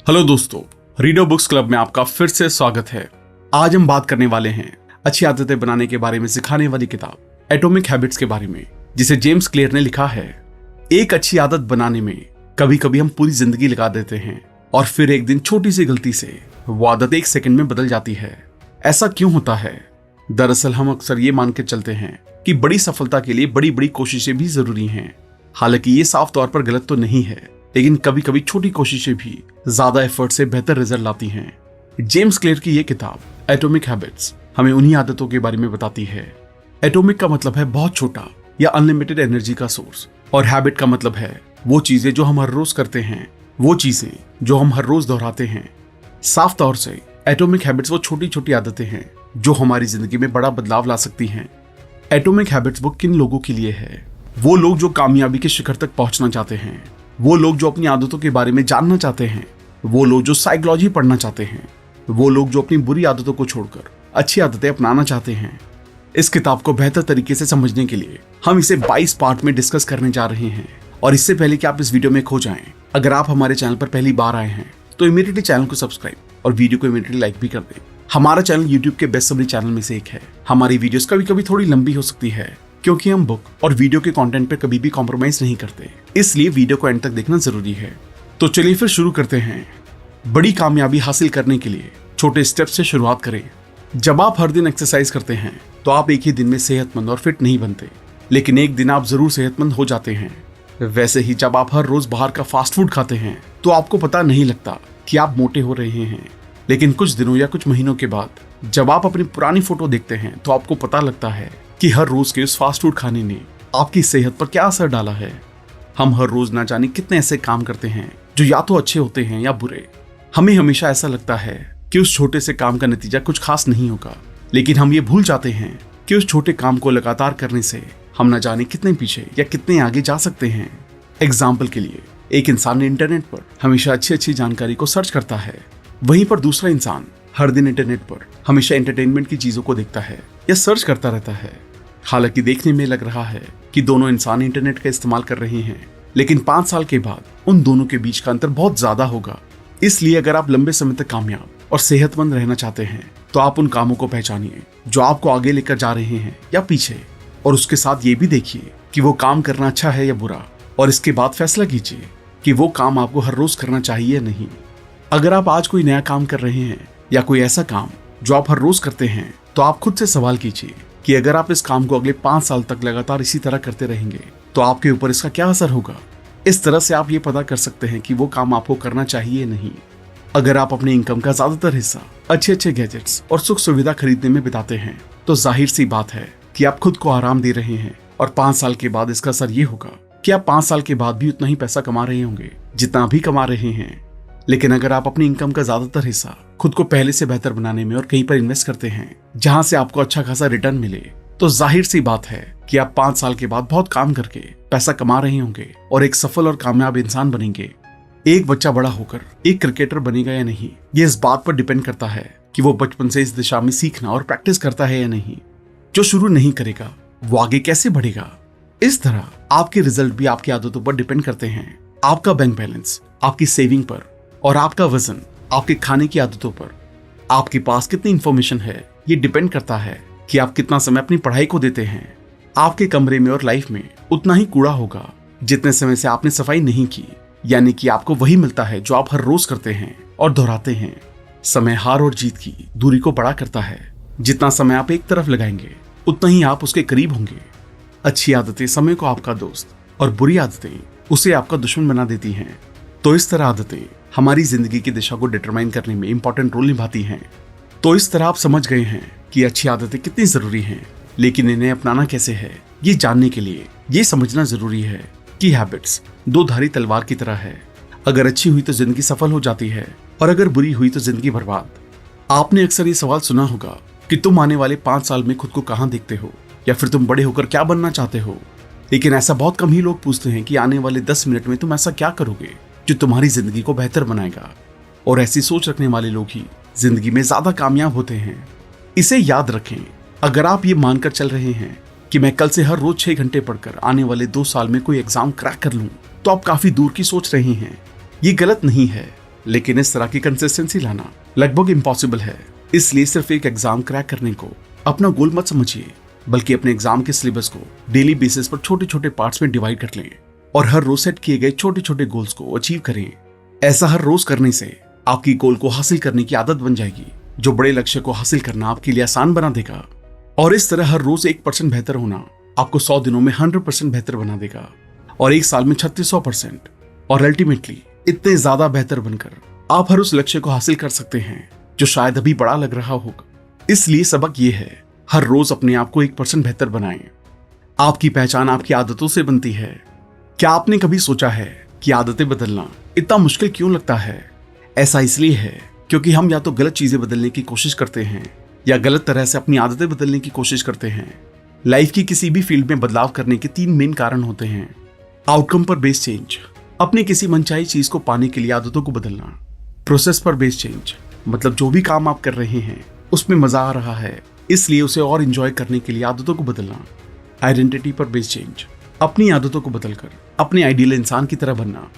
Hello दोस्तों, redo books club में आपका फिर से स्वागत है। आज हम बात करने वाले हैं अच्छी आदतें बनाने के बारे में सिखाने वाली किताब एटॉमिक हैबिट्स के बारे में, जिसे जेम्स क्लियर ने लिखा है। एक अच्छी आदत बनाने में कभी कभी हम पूरी जिंदगी लगा देते हैं और फिर एक दिन छोटी सी गलती से वो आदत एक सेकंड में बदल जाती है। ऐसा क्यों होता है? दरअसल हम अक्सर ये मान के चलते हैं कि बड़ी सफलता के लिए बड़ी बड़ी कोशिशें भी जरूरी हैं। हालांकि ये साफ तौर पर गलत तो नहीं है, लेकिन कभी कभी छोटी कोशिशें भी ज्यादा एफर्ट से बेहतर रिजल्ट लाती हैं। जेम्स क्लियर की ये किताब एटॉमिक हैबिट्स हमें उन्हीं आदतों के बारे में बताती है। एटॉमिक का मतलब है बहुत छोटा या अनलिमिटेड एनर्जी का सोर्स, और हैबिट का मतलब है वो चीजें जो हम हर रोज करते हैं, वो चीजें जो हम हर रोज दोहराते हैं। साफ तौर से एटॉमिक हैबिट्स वो छोटी छोटी आदतें हैं जो हमारी जिंदगी में बड़ा बदलाव ला सकती हैं। एटॉमिक हैबिट्स वो किन लोगों के लिए है? वो लोग जो कामयाबी के शिखर तक पहुंचना चाहते हैं, वो लोग जो अपनी आदतों के बारे में जानना चाहते हैं, वो लोग जो साइकोलॉजी पढ़ना चाहते हैं, वो लोग जो अपनी बुरी आदतों को छोड़कर अच्छी आदतें अपनाना चाहते हैं। इस किताब को बेहतर तरीके से समझने के लिए हम इसे 22 पार्ट में डिस्कस करने जा रहे हैं। और इससे पहले कि आप इस वीडियो में खो जाएं, अगर आप हमारे चैनल पर पहली बार आए हैं तो इमीडिएटली चैनल को सब्सक्राइब और वीडियो को इमीडिएटली लाइक भी कर दें। हमारा चैनल यूट्यूब के बेस्ट समरी चैनल में से एक है। हमारी वीडियोस कभी कभी थोड़ी लंबी हो सकती है क्योंकि हम बुक और वीडियो के कंटेंट पर कभी भी कॉम्प्रोमाइज नहीं करते, इसलिए वीडियो को एंड तक देखना जरूरी है। तो चलिए फिर शुरू करते हैं। बड़ी कामयाबी हासिल करने के लिए छोटे स्टेप्स से शुरुआत करें। जब आप हर दिन एक्सरसाइज करते हैं तो आप एक ही दिन में सेहतमंद और फिट नहीं बनते, लेकिन एक दिन आप जरूर सेहतमंद हो जाते हैं। वैसे ही जब आप हर रोज बाहर का फास्ट फूड खाते हैं तो आपको पता नहीं लगता कि आप मोटे हो रहे हैं, लेकिन कुछ दिनों या कुछ महीनों के बाद जब आप अपनी पुरानी फोटो देखते हैं तो आपको पता लगता है कि हर रोज के उस फास्ट फूड खाने ने आपकी सेहत पर क्या असर डाला है। हम हर रोज ना जाने कितने ऐसे काम करते हैं जो या तो अच्छे होते हैं या बुरे। हमें हमेशा ऐसा लगता है कि उस छोटे से काम का नतीजा कुछ खास नहीं होगा, लेकिन हम ये भूल जाते हैं कि उस छोटे काम को लगातार करने से हम न जाने कितने पीछे या कितने आगे जा सकते हैं। एग्जाम्पल के लिए, एक इंसान इंटरनेट पर हमेशा अच्छी जानकारी को सर्च करता है, वहीं पर दूसरा इंसान हर दिन इंटरनेट पर हमेशा एंटरटेनमेंट की चीजों को देखता है या सर्च करता रहता है। हालांकि देखने में लग रहा है कि दोनों इंसान इंटरनेट का इस्तेमाल कर रहे हैं, लेकिन 5 साल के बाद उन दोनों के बीच का अंतर बहुत ज्यादा होगा। इसलिए अगर आप लंबे समय तक कामयाब और सेहतमंद रहना चाहते हैं तो आप उन कामों को पहचानिए जो आपको आगे लेकर जा रहे हैं या पीछे, और उसके साथ ये भी देखिए कि वो काम करना अच्छा है या बुरा, और इसके बाद फैसला कीजिए कि वो काम आपको हर रोज करना चाहिए या नहीं। अगर आप आज कोई नया काम कर रहे हैं या कोई ऐसा काम जो आप हर रोज करते हैं, तो आप खुद से सवाल कीजिए कि अगर आप इस काम को अगले 5 साल तक लगातार इसी तरह करते रहेंगे तो आपके ऊपर इसका क्या असर होगा। इस तरह से आप ये पता कर सकते हैं कि वो काम आपको करना चाहिए या नहीं। अगर आप अपनी इनकम का ज्यादातर हिस्सा अच्छे गैजेट्स और सुख सुविधा खरीदने में बिताते हैं तो जाहिर सी बात है कि आप खुद को आराम दे रहे हैं, और 5 साल के बाद इसका असर ये होगा कि आप 5 साल के बाद भी उतना ही पैसा कमा रहे होंगे जितना अभी कमा रहे हैं। लेकिन अगर आप अपनी इनकम का ज्यादातर हिस्सा खुद को पहले से बेहतर बनाने में और कहीं पर इन्वेस्ट करते हैं जहां से आपको अच्छा खासा रिटर्न मिले, तो जाहिर सी बात है कि आप 5 साल के बाद बहुत काम करके पैसा कमा रहे होंगे और एक सफल और कामयाब इंसान बनेंगे। एक बच्चा बड़ा होकर एक क्रिकेटर बनेगा या नहीं, ये इस बात पर डिपेंड करता है कि वो बचपन से इस दिशा में सीखना और प्रैक्टिस करता है या नहीं। जो शुरू नहीं करेगा वो आगे कैसे बढ़ेगा? इस तरह आपके रिजल्ट भी आपकी आदतों पर डिपेंड करते हैं। आपका बैंक बैलेंस आपकी सेविंग पर, और आपका वजन आपके खाने की आदतों पर। आपके पास कितनी इंफॉर्मेशन है ये डिपेंड करता है कि आप कितना समय अपनी पढ़ाई को देते हैं। आपके कमरे में और लाइफ में उतना ही कूड़ा होगा जितने समय से आपने सफाई नहीं की, यानी कि आपको वही मिलता है जो आप हर रोज करते हैं और दोहराते हैं। समय हार और जीत की दूरी को बड़ा करता है। जितना समय आप एक तरफ लगाएंगे उतना ही आप उसके करीब होंगे। अच्छी आदतें समय को आपका दोस्त और बुरी आदतें उसे आपका दुश्मन बना देती हैं। तो इस तरह आदतें हमारी जिंदगी की दिशा को डिटरमाइन करने में इंपॉर्टेंट रोल निभाती हैं। तो इस तरह आप समझ गए हैं कि अच्छी आदतें कितनी जरूरी हैं, लेकिन इन्हें अपनाना कैसे है ये जानने के लिए ये समझना जरूरी है कि हैबिट्स 2 धारी तलवार की तरह है। अगर अच्छी हुई तो जिंदगी सफल हो जाती है, और अगर बुरी हुई तो जिंदगी बर्बाद। आपने अक्सर ये सवाल सुना होगा कि तुम आने वाले 5 साल में खुद को कहाँ देखते हो, या फिर तुम बड़े होकर क्या बनना चाहते हो। लेकिन ऐसा बहुत कम ही लोग पूछते हैं कि आने वाले 10 मिनट में तुम ऐसा क्या करोगे जो तुम्हारी जिंदगी को बेहतर बनाएगा। और ऐसी सोच रखने वाले लोग ही जिंदगी में ज्यादा कामयाब होते हैं। इसे याद रखें। अगर आप ये मानकर चल रहे हैं कि मैं कल से हर रोज 6 घंटे पढ़कर आने वाले 2 साल में कोई एग्जाम क्रैक कर लूं, तो आप काफी दूर की सोच रहे हैं। ये गलत नहीं है। लेकिन इस तरह की कंसिस्टेंसी लाना लगभग इम्पॉसिबल है। इसलिए सिर्फ एक एग्जाम क्रैक करने को अपना गोल मत समझिए, बल्कि अपने एग्जाम के सिलेबस को डेली बेसिस पर छोटे छोटे पार्ट्स में डिवाइड कर लें और हर रोज सेट किए गए छोटे छोटे गोल्स को अचीव करें। ऐसा हर रोज करने से आपकी गोल को हासिल करने की आदत बन जाएगी, जो बड़े लक्ष्य को हासिल करना आपके लिए आसान बना देगा। और इस तरह हर रोज 1% बेहतर होना आपको 100 दिनों में 100% बेहतर बना देगा और एक साल में 3600% और अल्टीमेटली इतने ज्यादा बेहतर बनकर आप हर उस लक्ष्य को हासिल कर सकते हैं जो शायद अभी बड़ा लग रहा होगा। इसलिए सबक ये है, हर रोज अपने आप को 1% बेहतर बनाएं। आपकी पहचान आपकी आदतों से बनती है। क्या आपने कभी सोचा है कि आदतें बदलना इतना मुश्किल क्यों लगता है? ऐसा इसलिए है क्योंकि हम या तो गलत चीजें बदलने की कोशिश करते हैं या गलत तरह से अपनी आदतें बदलने की कोशिश करते हैं। लाइफ की किसी भी फील्ड में बदलाव करने के 3 मेन कारण होते हैं। आउटकम पर बेस्ड चेंज, अपनी किसी मनचाही चीज को पाने के लिए आदतों को बदलना। प्रोसेस पर बेस्ड चेंज, मतलब जो भी काम आप कर रहे हैं उसमें मजा आ रहा है, इसलिए उसे और एंजॉय करने के लिए आदतों को बदलना। आइडेंटिटी पर बेस्ड चेंज, अपनी आदतों को बदलकर अपने आइडियल इंसान की तरह बनना।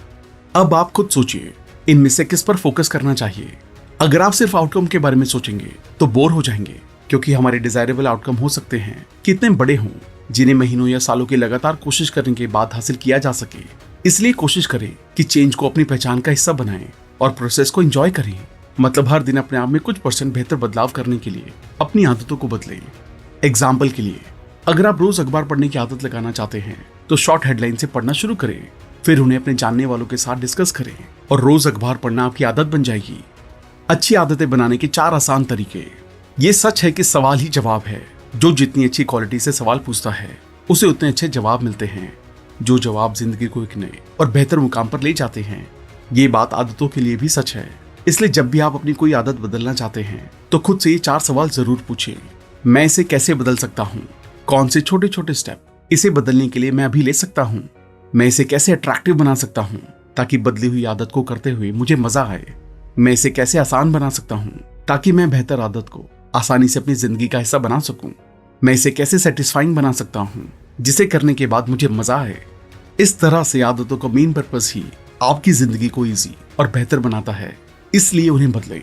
अब आप खुद सोचिए, इनमें से किस पर फोकस करना चाहिए? अगर आप सिर्फ आउटकम के बारे में सोचेंगे तो बोर हो जाएंगे, क्योंकि हमारे डिजायरेबल आउटकम हो सकते हैं कि इतने बड़े हों जिन्हें महीनों या सालों की लगातार कोशिश करने के बाद हासिल किया जा सके। इसलिए कोशिश करें कि चेंज को अपनी पहचान का हिस्सा बनाएं और प्रोसेस को एंजॉय करें। मतलब हर दिन अपने आप में कुछ % बेहतर बदलाव करने के लिए अपनी आदतों को बदलें। एग्जाम्पल के लिए, अगर आप रोज अखबार पढ़ने की आदत लगाना चाहते हैं तो शॉर्ट हेडलाइन से पढ़ना शुरू करें, फिर उन्हें अपने जानने वालों के साथ डिस्कस करें और रोज अखबार पढ़ना आपकी आदत बन जाएगी। अच्छी आदतें बनाने के 4 आसान तरीके। ये सच है कि सवाल ही जवाब है। जो जितनी अच्छी क्वालिटी से सवाल पूछता है उसे उतने अच्छे जवाब मिलते हैं, जो जवाब जिंदगी को एक नए और बेहतर मुकाम पर ले जाते हैं। ये बात आदतों के लिए भी सच है। इसलिए जब भी आप अपनी कोई आदत बदलना चाहते हैं तो खुद से ये 4 सवाल जरूर पूछें। मैं इसे कैसे बदल सकता हूँ? कौन से छोटे छोटे स्टेप इसे बदलने के लिए मैं अभी ले सकता हूँ? मैं इसे कैसे अट्रैक्टिव बना सकता हूँ ताकि बदली हुई आदत को करते हुए मुझे मजा आए? मैं इसे कैसे आसान बना सकता हूँ ताकि मैं बेहतर आदत को आसानी से अपनी जिंदगी का हिस्सा बना सकूं? मैं इसे कैसे सेटिस्फाइंग बना सकता हूँ जिसे करने के बाद मुझे मजा आए? इस तरह से आदतों का मेन पर्पस ही आपकी जिंदगी को इजी और बेहतर बनाता है, इसलिए उन्हें बदलें।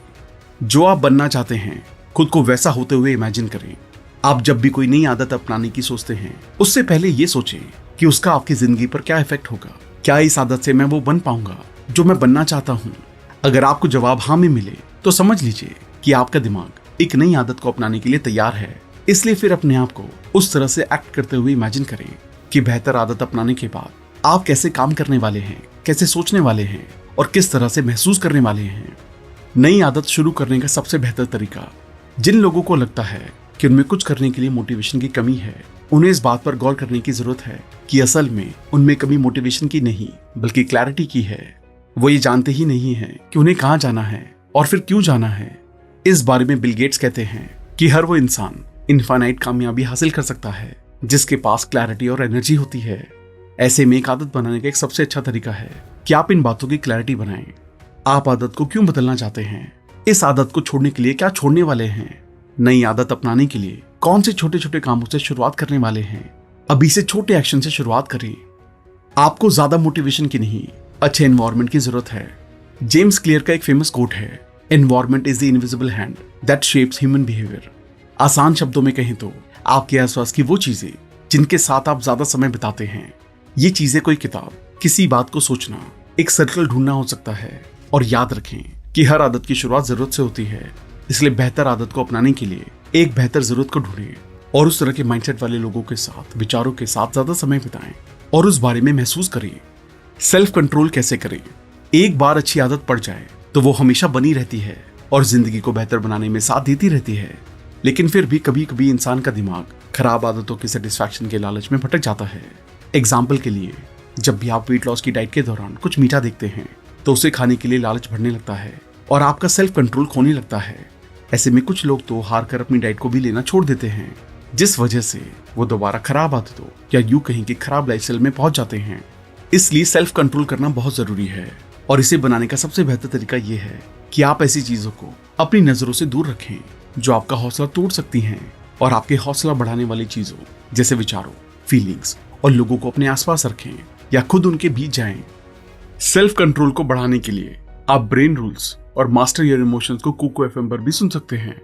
जो आप बनना चाहते हैं खुद को वैसा होते हुए इमेजिन करें। आप जब भी कोई नई आदत अपनाने की सोचते हैं उससे पहले ये सोचें कि उसका आपकी जिंदगी पर क्या इफेक्ट होगा। क्या इस आदत से मैं वो बन पाऊंगा जो मैं बनना चाहता हूँ? अगर आपको जवाब हाँ में मिले तो समझ लीजिए कि आपका दिमाग एक नई आदत को अपनाने के लिए तैयार है। इसलिए फिर अपने आप को उस तरह से एक्ट करते हुए इमेजिन करें कि बेहतर आदत अपनाने के बाद आप कैसे काम करने वाले हैं, कैसे सोचने वाले हैं और किस तरह से महसूस करने वाले हैं। नई आदत शुरू करने का सबसे बेहतर तरीका, जिन लोगों को लगता है कि उनमें कुछ करने के लिए मोटिवेशन की कमी है, उन्हें इस बात पर गौर करने की जरूरत है कि असल में उनमें कमी मोटिवेशन की नहीं बल्कि क्लैरिटी की है। वो ये जानते ही नहीं है कि उन्हें कहाँ जाना है और फिर क्यों जाना है। इस बारे में बिल गेट्स कहते हैं कि हर वो इंसान इनफाइनाइट कामयाबी हासिल कर सकता है जिसके पास क्लैरिटी और एनर्जी होती है। ऐसे में एक आदत बनाने का एक सबसे अच्छा तरीका है कि आप इन बातों की क्लैरिटी बनाएं। आप आदत को क्यों बदलना चाहते हैं? इस आदत को छोड़ने के लिए क्या छोड़ने वाले हैं? नई आदत अपनाने के लिए कौन से छोटे छोटे कामों से शुरुआत करने वाले हैं? अभी से छोटे एक्शन से शुरुआत करें। आपको ज्यादा मोटिवेशन की नहीं, अच्छे एनवायरनमेंट की जरूरत है। जेम्स क्लियर का एक फेमस कोट है, environment is the invisible hand that shapes human behaviour. आसान शब्दों में कहें तो आपके आसपास की वो चीजें जिनके साथ आप ज्यादा समय बिताते हैं। ये चीजें कोई किताब, किसी बात को सोचना, एक सर्कल ढूंढना हो सकता है। और याद रखें कि हर आदत की शुरुआत जरूरत से होती है। इसलिए बेहतर आदत को अपनाने के लिए एक बेहतर जरूरत को ढूंढें और उस तरह के माइंडसेट वाले लोगों के साथ, विचारों के साथ ज्यादा समय बिताएं और उस बारे में महसूस करें। सेल्फ कंट्रोल कैसे करें? एक बार अच्छी आदत पड़ जाए तो वो हमेशा बनी रहती है और जिंदगी को बेहतर बनाने में साथ देती रहती है। लेकिन फिर भी कभी कभी इंसान का दिमाग खराब आदतों के सेटिस्फैक्शन के लालच में भटक जाता है। एग्जाम्पल के लिए, जब भी आप वेट लॉस की डाइट के दौरान कुछ मीठा देखते हैं तो उसे खाने के लिए लालच बढ़ने लगता है और आपका सेल्फ कंट्रोल खोने लगता है। ऐसे में कुछ लोग तो हार कर अपनी डाइट को भी लेना छोड़ देते हैं, जिस वजह से वो दोबारा खराब आदतों या यूं कहीं कि खराब लाइफस्टाइल में पहुंच जाते हैं। इसलिए सेल्फ कंट्रोल करना बहुत जरूरी है और इसे बनाने का सबसे बेहतर तरीका ये है कि आप ऐसी चीजों को अपनी नजरों से दूर रखें जो आपका हौसला तोड़ सकती हैं और आपके हौसला बढ़ाने वाली चीजों जैसे विचारों, फीलिंग्स और लोगों को अपने आसपास रखें या खुद उनके बीच जाएं। सेल्फ कंट्रोल को बढ़ाने के लिए आप ब्रेन रूल्स और मास्टर योर इमोशंस को कुकू एफएम पर भी सुन सकते हैं।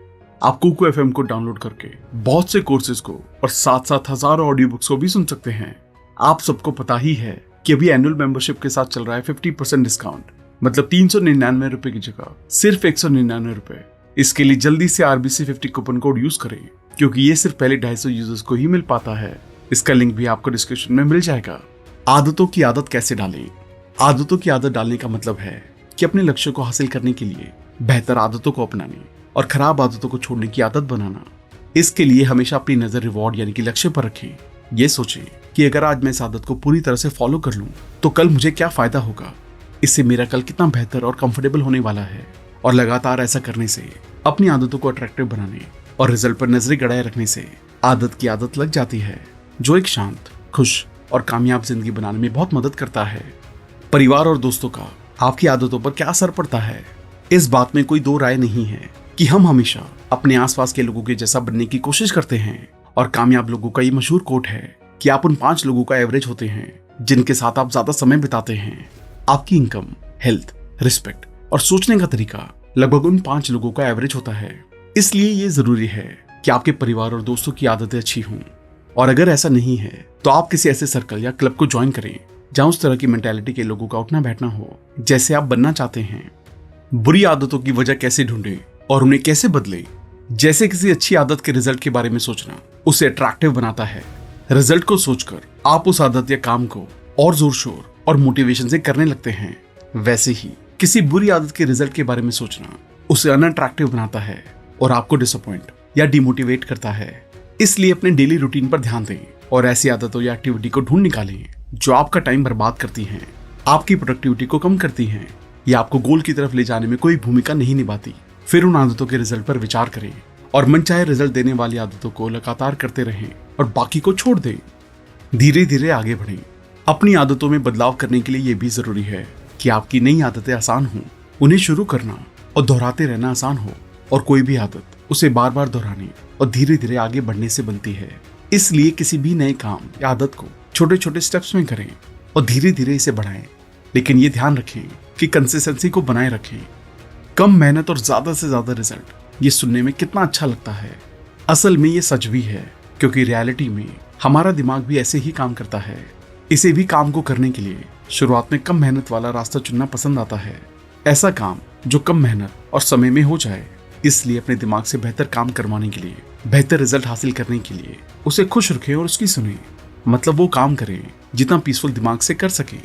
आप कुकू एफएम को डाउनलोड करके बहुत से कोर्सेज को और साथ साथ हजारों ऑडियो बुक्स को भी सुन सकते हैं। आप सबको पता ही है कि अभी एनुअल मेंबरशिप के साथ चल रहा है 50% डिस्काउंट, मतलब 399 रुपए की जगह सिर्फ 199 रुपए। इसके लिए जल्दी से RBC50 कूपन कोड यूज करें, क्योंकि ये सिर्फ पहले 250 यूजर्स को ही मिल पाता है। इसका लिंक भी आपको डिस्क्रिप्शन में मिल जाएगा। आदतों की आदत कैसे डालें? आदतों की आदत डालने का मतलब है कि अपने लक्ष्य को हासिल करने के लिए बेहतर आदतों को अपनाने और खराब आदतों को छोड़ने की आदत बनाना। इसके लिए हमेशा अपनी नजर रिवॉर्ड यानी कि लक्ष्य पर रखें। ये सोचें कि अगर आज मैं इस आदत को पूरी तरह से फॉलो कर लूं तो कल मुझे क्या फायदा होगा, इससे मेरा कल कितना बेहतर और कंफर्टेबल होने वाला है। और लगातार ऐसा करने से, अपनी आदतों को अट्रैक्टिव बनाने और रिजल्ट पर नजरें गड़ाए रखने से आदत की आदत लग जाती है, जो एक शांत, खुश और कामयाब जिंदगी बनाने में बहुत मदद करता है। परिवार और दोस्तों का आपकी आदतों पर क्या असर पड़ता है, इस बात में कोई दो राय नहीं है कि हम हमेशा अपने आसपास के लोगों के जैसा बनने की कोशिश करते हैं। और कामयाब लोगों का ये मशहूर कोट है कि आप उन 5 लोगों का एवरेज होते हैं जिनके साथ आप ज्यादा समय बिताते हैं। आपकी इनकम, हेल्थ, रिस्पेक्ट और सोचने का तरीका लगभग उन 5 लोगों का एवरेज होता है। इसलिए ये जरूरी है कि आपके परिवार और दोस्तों की आदतें अच्छी हों। और अगर ऐसा नहीं है तो आप किसी ऐसे सर्कल या क्लब को ज्वाइन करें जहां उस तरह की मेंटालिटी के लोगों का उठना बैठना हो जैसे आप बनना चाहते हैं। बुरी आदतों की वजह कैसे ढूंढें और उन्हें कैसे बदलें? जैसे किसी अच्छी आदत के रिजल्ट के बारे में सोचना उसे अट्रैक्टिव बनाता है। रिजल्ट को सोचकर आप उस आदत या काम को और जोर शोर और मोटिवेशन से करने लगते हैं। वैसे ही किसी बुरी आदत के रिजल्ट के बारे में सोचना उसे अनअट्रैक्टिव बनाता है और आपको डिसअपॉइंट या डिमोटिवेट करता है। इसलिए अपने डेली रूटीन पर ध्यान दें और ऐसी आदतों या एक्टिविटी को ढूंढ निकालें जो आपका टाइम बर्बाद करती हैं, आपकी प्रोडक्टिविटी को कम करती हैं या आपको गोल की तरफ ले जाने में कोई भूमिका नहीं निभाती। फिर उन आदतों के रिजल्ट पर विचार करें और मनचाहे रिजल्ट देने वाली आदतों को लगातार करते रहें और बाकी को छोड़ दें। धीरे धीरे आगे बढ़ें। अपनी आदतों में बदलाव करने के लिए यह भी जरूरी है कि आपकी नई आदतें आसान हों। उन्हें शुरू करना और दोहराते रहना आसान हो, और कोई भी आदत उसे बार बार दोहराने और धीरे धीरे आगे बढ़ने से बनती है। इसलिए किसी भी नए काम या आदत को छोटे छोटे स्टेप्स में करें और धीरे धीरे इसे बढ़ाएं। लेकिन ये ध्यान रखें कि कंसिस्टेंसी को बनाए रखें। कम मेहनत और ज्यादा से ज्यादा रिजल्ट, ये सुनने में कितना अच्छा लगता है। असल में ये सच भी है, क्योंकि रियलिटी में हमारा दिमाग भी ऐसे ही काम करता है। इसे भी काम को करने के लिए शुरुआत में कम मेहनत वाला रास्ता चुनना पसंद आता है। ऐसा काम जो कम मेहनत और समय में हो जाए। इसलिए अपने दिमाग से बेहतर काम करवाने के लिए, बेहतर रिजल्ट हासिल करने के लिए उसे खुश रखें और उसकी सुने। मतलब वो काम करें जितना पीसफुल दिमाग से कर सके।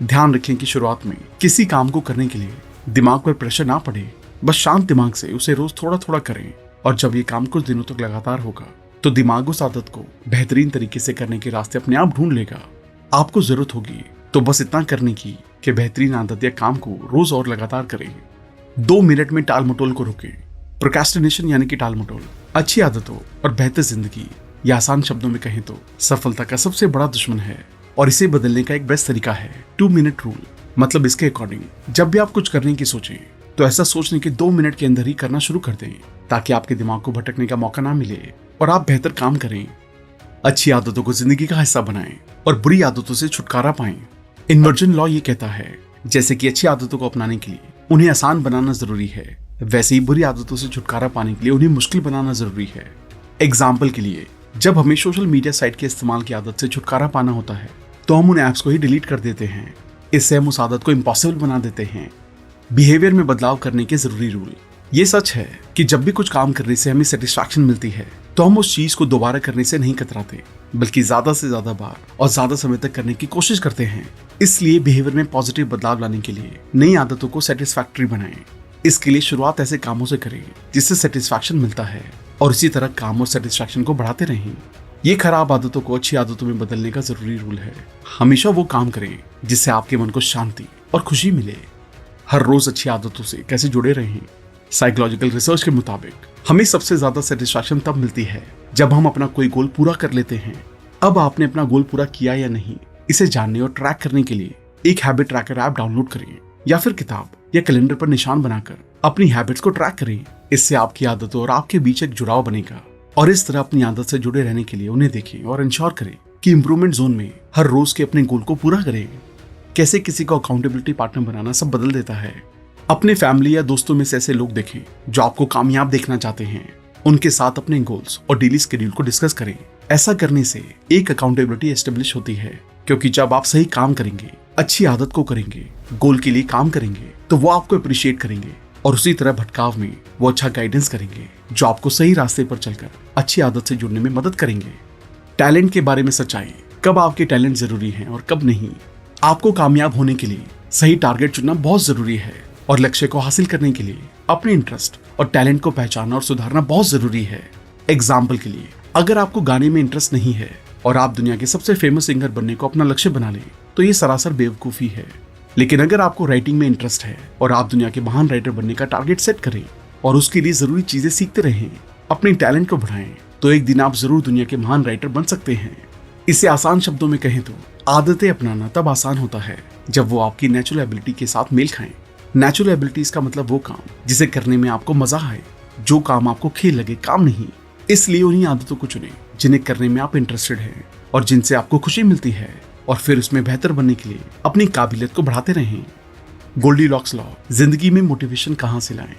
ध्यान रखें कि शुरुआत में किसी काम को करने के लिए दिमाग पर प्रेशर ना पड़े। बस शांत दिमाग से उसे रोज थोड़ा थोड़ा करें, और जब ये काम कुछ दिनों तक लगातार होगा तो दिमाग उस आदत को बेहतरीन तरीके से करने के रास्ते अपने आप ढूंढ लेगा। आपको जरूरत होगी तो बस इतना करने की कि बेहतरीन आदत या काम को रोज और लगातार करें। 2 मिनट में टाल मटोल को रोकें। प्रोक्रेस्टिनेशन यानी कि टाल मटोल अच्छी आदतों और बेहतर जिंदगी, या आसान शब्दों में कहें तो सफलता का सबसे बड़ा दुश्मन है। और इसे बदलने का एक बेस्ट तरीका है 2 मिनट रूल। मतलब इसके अकॉर्डिंग जब भी आप कुछ करने की सोचें तो ऐसा सोचने के 2 मिनट के अंदर ही करना शुरू कर दें, ताकि आपके दिमाग को भटकने का मौका ना मिले और आप बेहतर काम करें। अच्छी आदतों को जिंदगी का हिस्सा बनाएं और बुरी आदतों से छुटकारा पाएं। इन्वर्जन लॉ ये कहता है, जैसे कि अच्छी आदतों को अपनाने के लिए उन्हें आसान बनाना जरूरी है, वैसे ही बुरी आदतों से छुटकारा पाने के लिए उन्हें मुश्किल बनाना जरूरी है। एग्जाम्पल के लिए, जब हमें सोशल मीडिया साइट के इस्तेमाल की आदत से छुटकारा पाना होता है तो हम उन ऐप्स को ही डिलीट कर देते हैं। इससे हम उस आदत को इम्पॉसिबल बना देते हैं। बिहेवियर में बदलाव करने के जरूरी रूल। ये सच है कि जब भी कुछ काम करने से हमें सेटिस्फैक्शन मिलती है तो हम उस चीज को दोबारा करने से नहीं कतराते, बल्कि ज्यादा से ज्यादा बार और ज्यादा समय तक करने की कोशिश करते हैं। इसलिए बिहेवियर में पॉजिटिव बदलाव लाने के लिए नई आदतों को सेटिस्फैक्टरी बनाएं। इसके लिए शुरुआत ऐसे कामों से करें जिससे सेटिस्फैक्शन मिलता है, और इसी तरह काम और सेटिस्फैक्शन को बढ़ाते रहें। ये खराब आदतों को अच्छी आदतों में बदलने का जरूरी रूल है। हमेशा वो काम करें जिससे आपके मन को शांति और खुशी मिले। हर रोज अच्छी आदतों से कैसे जुड़े रहें। साइकोलॉजिकल रिसर्च के मुताबिक हमें सबसे ज्यादा सेटिस्फैक्शन तब मिलती है जब हम अपना कोई गोल पूरा कर लेते हैं। अब आपने अपना गोल पूरा किया या नहीं, इसे जानने और ट्रैक करने के लिए एक हैबिट ट्रैकर ऐप डाउनलोड करें, या फिर किताब या कैलेंडर पर निशान बनाकर अपनी हैबिट्स को ट्रैक करें। इससे आपकी आदतों और आपके बीच एक जुड़ाव बनेगा, और इस तरह अपनी आदत से जुड़े रहने के लिए उन्हें देखें और इंश्योर करें कि इंप्रूवमेंट जोन में हर रोज के अपने गोल को पूरा करें। कैसे किसी को अकाउंटेबिलिटी पार्टनर बनाना सब बदल देता है। अपने फैमिली या दोस्तों में से ऐसे लोग देखें जो आपको कामयाब देखना चाहते हैं। उनके साथ अपने गोल्स और डेली शेड्यूल को डिस्कस करें। ऐसा करने से एक अकाउंटेबिलिटी एस्टेब्लिश होती है, क्योंकि जब आप सही काम करेंगे, अच्छी आदत को करेंगे, गोल के लिए काम करेंगे, तो वो आपको अप्रिशिएट करेंगे और उसी तरह भटकाव में वो अच्छा गाइडेंस करेंगे जो आपको सही रास्ते पर चलकर अच्छी आदत से जुड़ने में मदद करेंगे। टैलेंट के बारे में सच्चाई, कब आपके टैलेंट जरूरी हैं और कब नहीं। आपको कामयाब होने के लिए सही टारगेट चुनना बहुत जरूरी है और लक्ष्य को हासिल करने के लिए अपने इंटरेस्ट और टैलेंट को पहचानना और सुधारना बहुत जरूरी है। एग्जाम्पल के लिए, अगर आपको गाने में इंटरेस्ट नहीं है और आप दुनिया के सबसे फेमस सिंगर बनने को अपना लक्ष्य बना लें तो ये सरासर बेवकूफी है। लेकिन अगर आपको राइटिंग में इंटरेस्ट है और आप दुनिया के महान राइटर बनने का टारगेट सेट करें और उसके लिए जरूरी चीजें सीखते रहें, अपने टैलेंट को बढ़ाएं, तो एक दिन आप जरूर दुनिया के महान राइटर बन सकते हैं। इसे आसान शब्दों में कहें तो आदतें अपनाना तब आसान होता है जब वो आपकी नेचुरल एबिलिटी के साथ मेल खाएं। नेचुरल एबिलिटीज का मतलब वो काम जिसे करने में आपको मजा आए, जो काम आपको खेल लगे, काम नहीं। इसलिए उन्हीं आदतों को चुनें जिन्हें करने में आप इंटरेस्टेड हैं और जिनसे आपको खुशी मिलती है, और फिर उसमें बेहतर बनने के लिए अपनी काबिलियत को बढ़ाते रहें। गोल्डीलॉक्स लॉ, जिंदगी में मोटिवेशन कहां से लाएं?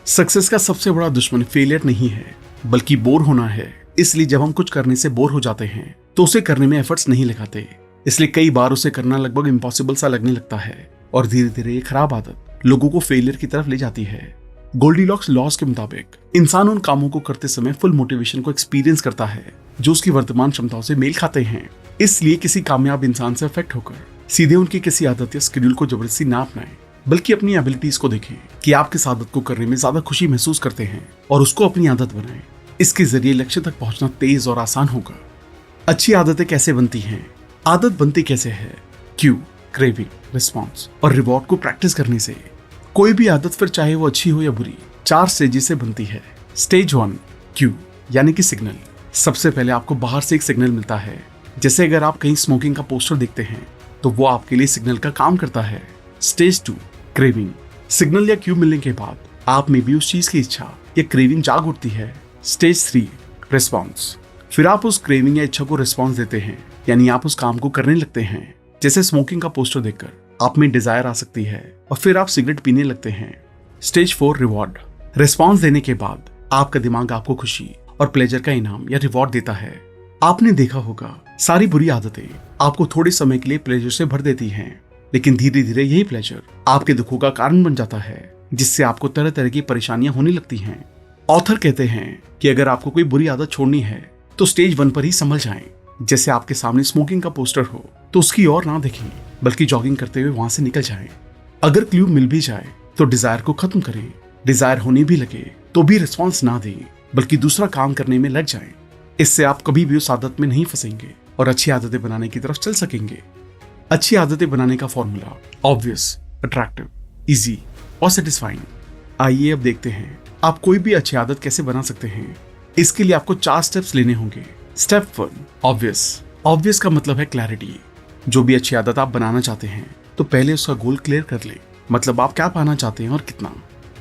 सक्सेस का सबसे बड़ा दुश्मन फेलियर नहीं है बल्कि बोर होना है। इसलिए जब हम कुछ करने से बोर हो जाते हैं तो उसे करने में एफर्ट्स नहीं लगाते। इसलिए कई बार उसे करना लगभग इम्पॉसिबल सा लगने लगता है और धीरे धीरे ये खराब आदत लोगों को फेलियर की तरफ ले जाती है। गोल्डीलॉक्स लॉस के मुताबिक इंसान उन कामों को करते समय फुल मोटिवेशन को एक्सपीरियंस करता है जो उसकी वर्तमान क्षमताओं से मेल खाते हैं। इसलिए किसी कामयाब इंसान से अफेक्ट होकर सीधे उनकी किसी आदत या शेड्यूल को जबरदस्ती ना अपनाएं, बल्कि अपनी एबिलिटीज को देखें कि आप किस आदत को करने में ज्यादा खुशी महसूस करते हैं और उसको अपनी आदत बनाएं। इसके जरिए लक्ष्य तक पहुंचना तेज और आसान होगा। अच्छी आदतें कैसे बनती हैं? आदत बनती कैसे है? क्यू, क्रेविंग, रिस्पॉन्स और रिवॉर्ड को प्रैक्टिस करने से। कोई भी आदत, फिर चाहे वो अच्छी हो या बुरी, 4 स्टेजेस से बनती है। स्टेज 1, क्यू यानी कि सिग्नल। सबसे पहले आपको बाहर से एक सिग्नल मिलता है। जैसे अगर आप कहीं स्मोकिंग का पोस्टर देखते हैं तो वो आपके लिए सिग्नल का काम करता है। Stage 2, craving. सिग्नल या क्यू मिलने के बाद आप में भी उस चीज की इच्छा या क्रेविंग जाग उठती है। Stage 3, response. फिर आप उस क्रेविंग या इच्छा को रिस्पॉन्स देते हैं, यानी आप उस काम को करने लगते हैं। जैसे स्मोकिंग का पोस्टर देखकर आप में डिजायर आ सकती है और फिर आप सिगरेट पीने लगते हैं। Stage 4, reward. रिस्पॉन्स देने के बाद आपका दिमाग आपको खुशी और प्लेजर का इनाम या रिवॉर्ड देता है। आपने देखा होगा, सारी बुरी आदतें आपको थोड़े समय के लिए प्लेजर से भर देती हैं, लेकिन धीरे धीरे यही प्लेजर आपके दुखों का कारण बन जाता है, जिससे आपको तरह तरह की परेशानियां होने लगती हैं। ऑथर कहते हैं कि अगर आपको कोई बुरी आदत छोड़नी है तो स्टेज 1 पर ही संभल जाएं। जैसे आपके सामने स्मोकिंग का पोस्टर हो तो उसकी ओर ना देखें, बल्कि जॉगिंग करते हुए वहां से निकल जाएं। अगर क्लू मिल भी जाए तो डिजायर को खत्म करें। डिजायर होने भी लगे तो भी रिस्पॉन्स ना दें, बल्कि दूसरा काम करने में लग जाएं। इससे आप कभी भी उस आदत में नहीं फंसेंगे और अच्छी आदतें बनाने की तरफ चल सकेंगे। अच्छी आदतें बनाने का फॉर्मूला ऑब्वियस, अट्रैक्टिव, इजी और सेटिस्फाइंग। आइए अब देखते हैं आप कोई भी अच्छी आदत कैसे बना सकते हैं। इसके लिए आपको 4 स्टेप्स लेने होंगे। Step 1, obvious. ऑब्वियस का मतलब है क्लैरिटी। जो भी अच्छी आदत आप बनाना चाहते हैं तो पहले उसका गोल क्लियर कर लें, मतलब आप क्या पाना चाहते हैं और कितना।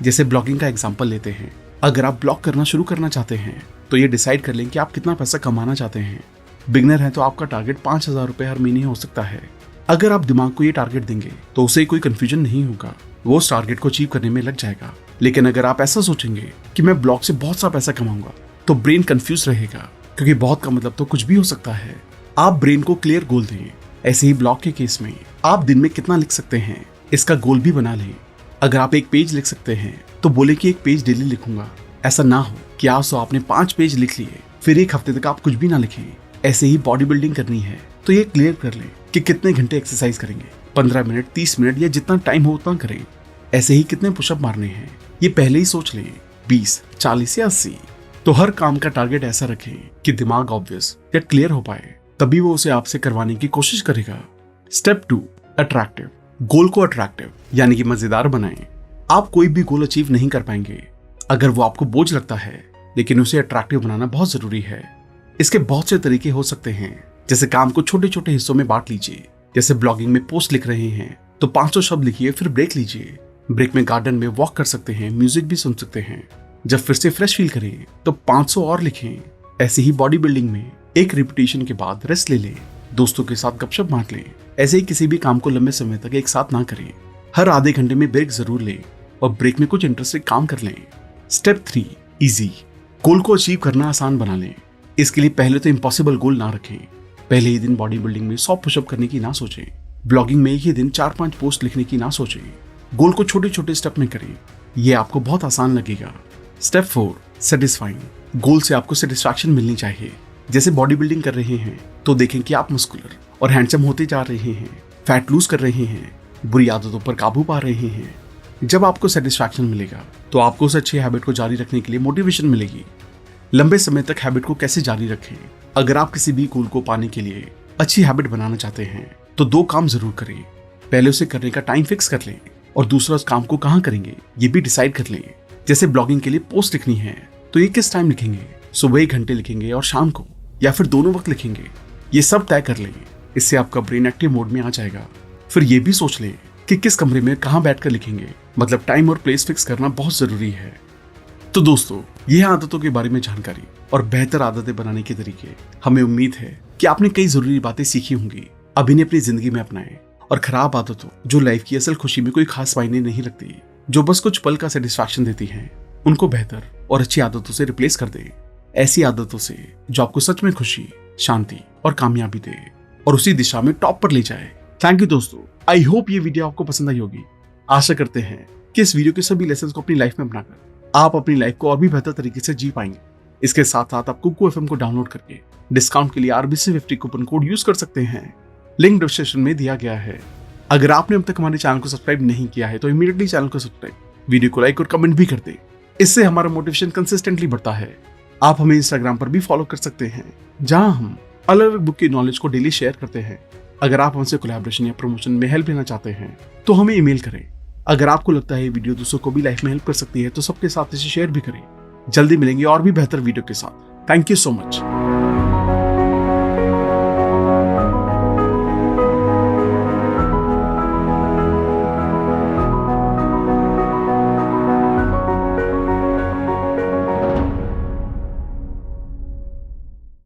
जैसे ब्लॉगिंग का एग्जांपल लेते हैं। अगर आप ब्लॉग करना शुरू करना चाहते हैं तो ये डिसाइड कर लें कि आप कितना पैसा कमाना चाहते हैं। बिगनर है तो आपका टारगेट 5,000 रुपए हर महीने हो सकता है। अगर आप दिमाग को ये टारगेट देंगे तो उसे कोई कंफ्यूजन नहीं होगा, वो उस टारगेट को अचीव करने में लग जाएगा। लेकिन अगर आप ऐसा सोचेंगे कि मैं ब्लॉग से बहुत सा पैसा कमाऊंगा तो ब्रेन कंफ्यूज रहेगा, क्योंकि बहुत का मतलब तो कुछ भी हो सकता है। आप ब्रेन को क्लियर गोल दें। ऐसे ही ब्लॉग के केस में आप दिन में कितना लिख सकते हैं इसका गोल भी बना लें। अगर आप 1 पेज लिख सकते हैं तो बोले कि 1 पेज डेली लिखूंगा। ऐसा ना हो कि आज तो आपने 5 पेज लिख लिए फिर 1 हफ्ते तक आप कुछ भी ना लिखें। ऐसे ही बॉडी बिल्डिंग करनी है तो ये क्लियर कर लें कि कितने घंटे एक्सरसाइज करेंगे, 15 मिनट, 30 मिनट या जितना टाइम हो उतना करें। ऐसे ही कितने पुशअप मारने हैं ये पहले ही सोच लें, 20, 40 या 80। तो हर काम का टारगेट ऐसा रखें कि दिमाग ऑब्वियस या क्लियर हो पाए, तभी वो उसे आपसे करवाने की कोशिश करेगा। Step 2, attractive. गोल को अट्रैक्टिव यानी कि मजेदार बनाएं। आप कोई भी गोल अचीव नहीं कर पाएंगे अगर वो आपको बोझ लगता है, लेकिन उसे अट्रैक्टिव बनाना बहुत जरूरी है। इसके बहुत से तरीके हो सकते हैं, जैसे काम को छोटे छोटे हिस्सों में बांट लीजिए। जैसे ब्लॉगिंग में पोस्ट लिख रहे हैं तो 500 शब्द लिखिए, फिर ब्रेक लीजिए। ब्रेक में गार्डन में वॉक कर सकते हैं, म्यूजिक भी सुन सकते हैं। जब फिर से फ्रेश फील करें तो 500 और लिखें। ऐसे ही बॉडी बिल्डिंग में एक रिपीटेशन के बाद रेस्ट ले लें, दोस्तों के साथ गपशप बांट लें। ऐसे ही किसी भी काम को लंबे समय तक एक साथ ना करें, हर आधे घंटे में ब्रेक जरूर लें। और ब्रेक में कुछ इंटरेस्टिंग काम कर लें। Step 3, easy. गोल को अचीव करना आसान बना लें। इसके लिए पहले तो इम्पॉसिबल गोल ना रखें। पहले ही दिन बॉडी बिल्डिंग में 100 पुशअप करने की ना सोचें। ब्लॉगिंग में ही दिन 4-5 पोस्ट लिखने की ना सोचें। गोल को छोटे छोटे स्टेप में करें, ये आपको बहुत आसान लगेगा। Step 4, satisfying. गोल से आपको सेटिस्फैक्शन मिलनी चाहिए। जैसे बॉडी बिल्डिंग कर रहे हैं तो देखें कि आप मस्कुलर और हैंडसम होते जा रहे हैं, फैट लूज कर रहे हैं, बुरी आदतों पर काबू पा रहे हैं। जब आपको सेटिस्फैक्शन मिलेगा तो आपको उस अच्छी हैबिट को जारी रखने के लिए मोटिवेशन मिलेगी। लंबे समय तक हैबिट को कैसे जारी रखें? अगर आप किसी भी गोल को पाने के लिए अच्छी हैबिट बनाना चाहते हैं तो 2 काम जरूर करें। पहले उसे करने का टाइम फिक्स कर लें और दूसरा उस काम को कहाँ करेंगे ये भी डिसाइड कर लें। जैसे ब्लॉगिंग के लिए पोस्ट लिखनी है तो ये किस टाइम लिखेंगे, सुबह 1 घंटे लिखेंगे और शाम को, या फिर दोनों वक्त लिखेंगे, ये सब तय कर लें। इससे आपका ब्रेन एक्टिव मोड में आ जाएगा। फिर ये भी सोच लें कि किस कमरे में कहाँ बैठकर लिखेंगे, मतलब टाइम और प्लेस फिक्स करना बहुत जरूरी है। तो दोस्तों, ये आदतों के बारे में जानकारी और बेहतर आदतें बनाने के तरीके। हमें उम्मीद है कि आपने कई जरूरी बातें सीखी होंगी। अब इन्हें अपनी जिंदगी में अपनाएं और खराब आदतों, जो लाइफ की असल खुशी में कोई खास मायने नहीं रखती, जो बस कुछ पल का सेटिस्फैक्शन देती हैं, उनको बेहतर और अच्छी आदतों से रिप्लेस कर दें। ऐसी आदतों से जो आपको सच में खुशी, शांति और कामयाबी दे और उसी दिशा में टॉप पर ले जाए। थैंक यू दोस्तों। आई होप ये वीडियो आपको पसंद आई होगी। आशा करते हैं कि इस वीडियो के सभी लेसन को अपनी लाइफ में अपनाकर आप अपनी लाइफ को और भी बेहतर तरीके से जी पाएंगे। इसके साथ साथ आप कुकू FM को डाउनलोड करके डिस्काउंट के लिए RBC50 कूपन कोड यूज कर सकते हैं। लिंक डिस्क्रिप्शन में दिया गया है। अगर आपने अब तक हमारे चैनल को सब्सक्राइब नहीं किया है तो इमीडिएटली चैनल को सब्सक्राइब, वीडियो को लाइक और कमेंट भी कर दें। इससे हमारा मोटिवेशन कंसिस्टेंटली बढ़ता है। आप हमें इंस्टाग्राम पर भी फॉलो कर सकते हैं, जहां हम अलग अलग बुक की नॉलेज को डेली शेयर करते हैं। अगर आप हमसे कोलैबोरेशन या प्रमोशन में हेल्प लेना चाहते हैं तो हमें ईमेल करें। अगर आपको लगता है ये वीडियो दूसरों को भी लाइफ में हेल्प कर सकती है तो सबके साथ इसे शेयर भी करें। जल्दी मिलेंगे और भी बेहतर वीडियो के साथ। Thank you so much.